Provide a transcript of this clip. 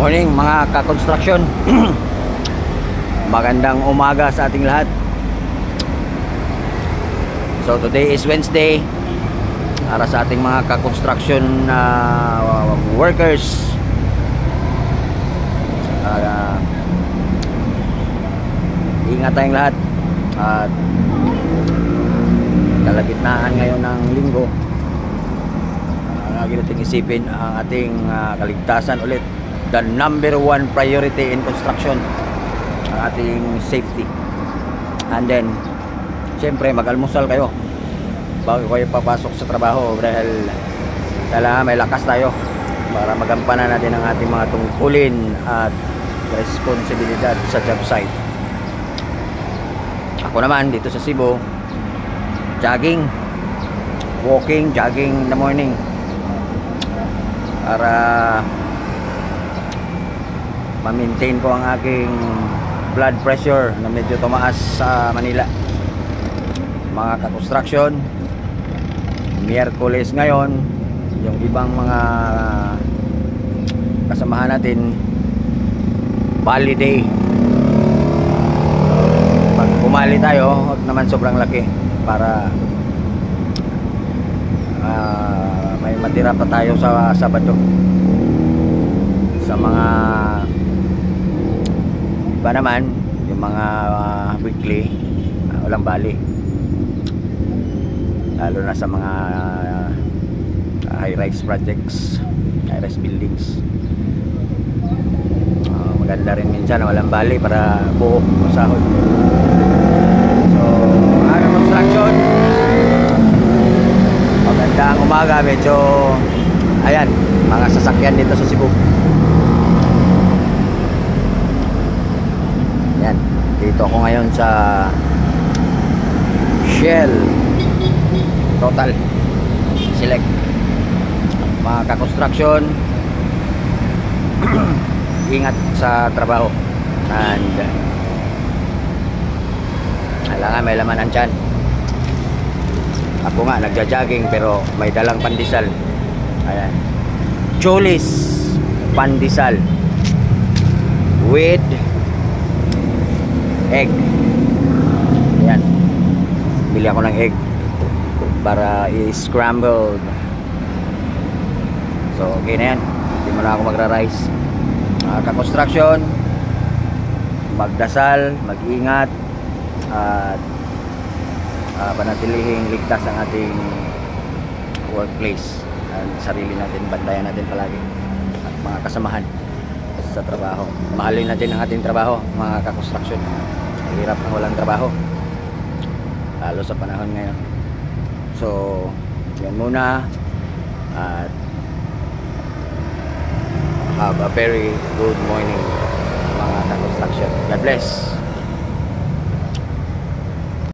Morning mga ka-construction. Magandang umaga sa ating lahat. So today is Wednesday. Para sa ating mga ka-construction workers, ingat tayong lahat. At kalagitnaan ngayon ng linggo, lagi nating isipin ang ating kaligtasan ulit. The number one priority in construction, ang ating safety. And then siyempre mag-almusal kayo bago kayo papasok sa trabaho, dahil kailangan may lakas tayo para magampanan natin ang ating mga tungkulin at responsibilidad sa job site. Ako naman dito sa Cebu, jogging, walking, jogging in the morning para ma-maintain ko ang aking blood pressure na medyo tumaas sa Manila. Mga ka-construction, Miyerkules ngayon, yung ibang mga kasamahan natin, Bali Day. Pag pumali tayo, huwag naman sobrang laki para may matira pa tayo sa Sabado. Sa mga iba naman, yung mga weekly, walang bali, lalo na sa mga high-rise projects, high-rise buildings. Maganda rin minsan walang bali para buo o sahod. So ang construction, magandang umaga. Medyo ayan, mga sasakyan dito sa Cebu. Yan, dito ako ngayon sa Shell Total Select. Mga ka-construction, ingat sa trabaho and kailangan may laman ang tiyan. Ako nga nagja-jogging pero may dalang pandesal. Ayan, Cholis pandesal with egg. Ayan, bili ako ng egg para i-scrambled. So okay na yan, hindi mo na ako magra-rice. Ka-construction, magdasal, mag-ingat at panatilihing ligtas ang ating workplace at sarili natin, bandayan natin palagi at mga kasamahan sa trabaho. Mahalin natin ang ating trabaho, mga ka-construction. Hirap na walang trabaho, lalo sa panahon ngayon. So yan muna, at have a very good morning mga ka-construction. God bless.